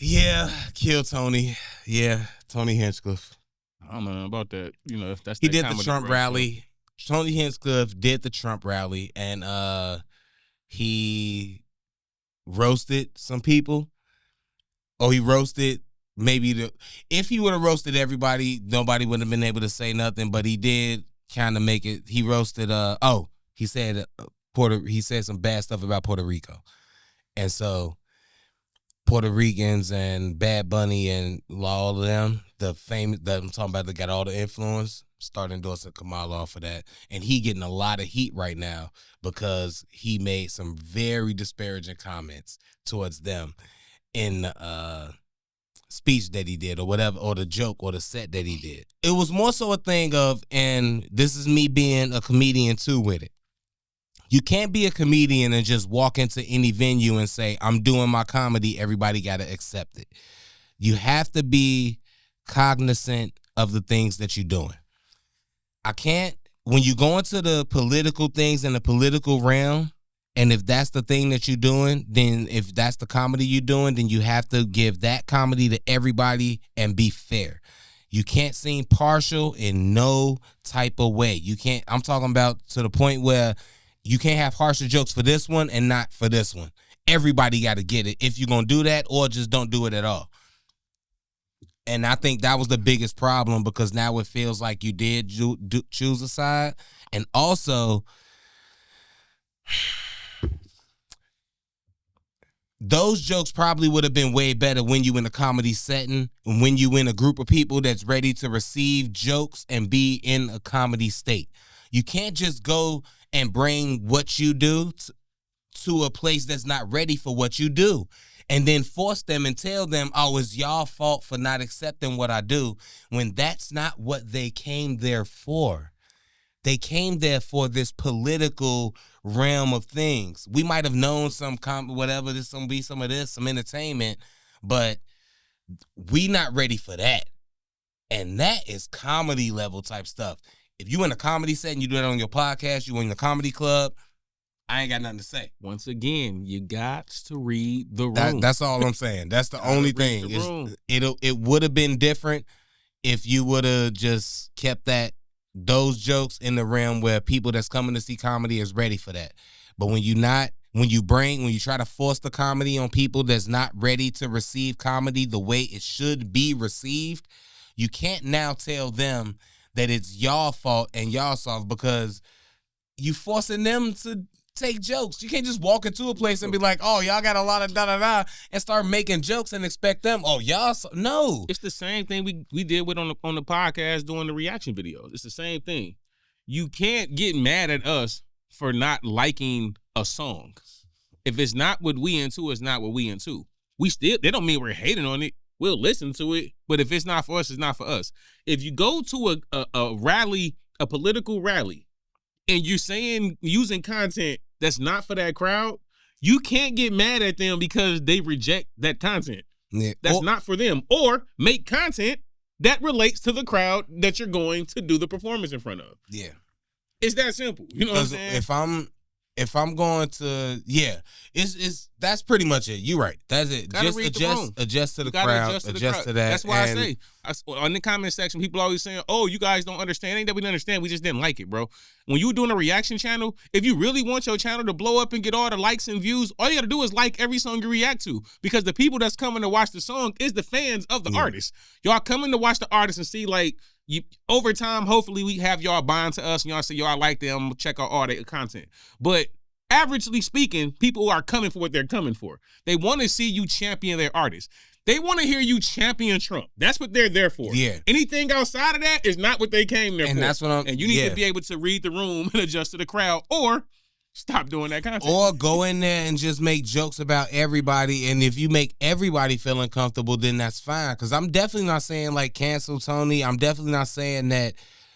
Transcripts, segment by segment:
Yeah, kill Tony. Yeah, Tony Hinchcliffe. I don't know about that. You know, if that's He that did the comedy Trump grade rally. Tony Hinchcliffe did the Trump rally, and he roasted some people. Or he roasted if he would have roasted everybody, nobody would have been able to say nothing. But he did kind of make it. He roasted. He said He said some bad stuff about Puerto Rico, and so Puerto Ricans and Bad Bunny and all of them, the famous that I'm talking about that got all the influence, started endorsing Kamala off of that. And he getting a lot of heat right now because he made some very disparaging comments towards them in the speech that he did or whatever, or the joke or the set that he did. It was more so a thing of, and this is me being a comedian too with it. You can't be a comedian and just walk into any venue and say, I'm doing my comedy, everybody got to accept it. You have to be cognizant of the things that you're doing. When you go into the political things in the political realm, and if that's the thing that you're doing, then if that's the comedy you're doing, then you have to give that comedy to everybody and be fair. You can't seem partial in no type of way. I'm talking about to the point where you can't have harsher jokes for this one and not for this one. Everybody got to get it if you're going to do that, or just don't do it at all. And I think that was the biggest problem, because now it feels like you did choose a side. And also, those jokes probably would have been way better when you in a comedy setting, when you in a group of people that's ready to receive jokes and be in a comedy state. You can't just go and bring what you do to a place that's not ready for what you do, and then force them and tell them, oh, it's y'all fault for not accepting what I do, when that's not what they came there for. They came there for this political realm of things. We might have known some whatever, this gonna be some of this, some entertainment, but we not ready for that. And that is comedy level type stuff. If you in a comedy set and you do it on your podcast, you in the comedy club, I ain't got nothing to say. Once again, you got to read the room. That's all I'm saying. That's the only thing. It would have been different if you would have just kept those jokes in the realm where people that's coming to see comedy is ready for that. But when you try to force the comedy on people that's not ready to receive comedy the way it should be received, you can't now tell them that it's y'all fault and y'all soft, because you forcing them to take jokes. You can't just walk into a place and be like, oh, y'all got a lot of da-da-da, and start making jokes and expect them, oh, y'all, no. It's the same thing we did with on the podcast doing the reaction videos. It's the same thing. You can't get mad at us for not liking a song. If it's not what we into, it's not what we into. They don't mean we're hating on it. We'll listen to it, but if it's not for us, it's not for us. If you go to a rally, a political rally, and you're using content that's not for that crowd, you can't get mad at them because they reject that content. Yeah. That's not for them. Or make content that relates to the crowd that you're going to do the performance in front of. Yeah. It's that simple. You know what I'm saying? If I'm going to, it's that's pretty much it. You're right. That's it. Just adjust to the crowd. Adjust to that. That's why I say, on the comment section, people always saying, "Oh, you guys don't understand." Ain't that we didn't understand? We just didn't like it, bro. When you were doing a reaction channel, if you really want your channel to blow up and get all the likes and views, all you got to do is like every song you react to, because the people that's coming to watch the song is the fans of the artist. Y'all coming to watch the artist and see, like, over time, hopefully we have y'all buying to us and y'all say, y'all like them, check out all their content. But averagely speaking, people are coming for what they're coming for. They want to see you champion their artist. They want to hear you champion Trump. That's what they're there for. Yeah. Anything outside of that is not what they came there for. That's what and you need to be able to read the room and adjust to the crowd, or stop doing that content. Or go in there and just make jokes about everybody. And if you make everybody feel uncomfortable, then that's fine. Because I'm definitely not saying, like, cancel Tony. I'm definitely not saying that,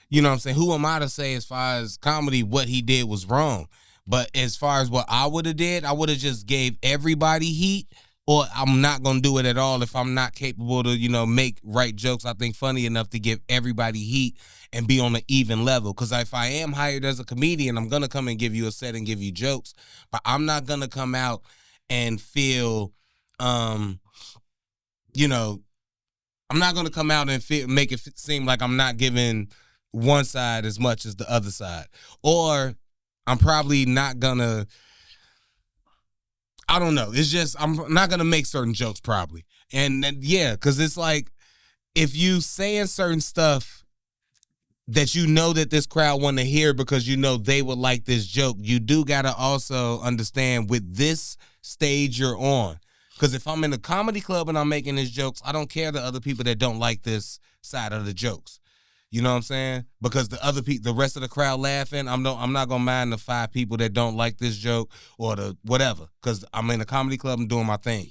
you know what I'm saying? Who am I to say, as far as comedy, what he did was wrong? But as far as what I would have did, I would have just gave everybody heat, or I'm not going to do it at all if I'm not capable to, write jokes I think funny enough to give everybody heat and be on an even level. Because if I am hired as a comedian, I'm going to come and give you a set and give you jokes. But I'm not going to come out and feel you know, I'm not going to come out and make it seem like I'm not giving one side as much as the other side. Or I'm probably not going to, I don't know. It's just, I'm not going to make certain jokes probably. And yeah, because it's like, if you saying certain stuff that you know that this crowd want to hear because you know they would like this joke, you do got to also understand with this stage you're on. Because if I'm in a comedy club and I'm making these jokes, I don't care the other people that don't like this side of the jokes. You know what I'm saying? Because the other people, the rest of the crowd laughing, I'm not gonna mind the 5 people that don't like this joke or the whatever. Because I'm in a comedy club and doing my thing.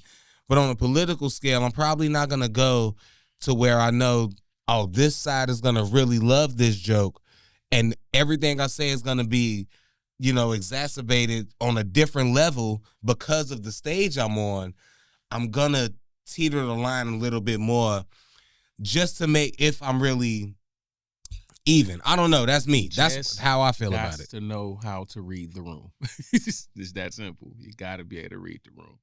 But on a political scale, I'm probably not gonna go to where I know, oh, this side is gonna really love this joke, and everything I say is gonna be, exacerbated on a different level because of the stage I'm on. I'm gonna teeter the line a little bit more just to make, if I'm really even. I don't know. That's me. That's how I feel about it. To know how to read the room. It's that simple. You got to be able to read the room.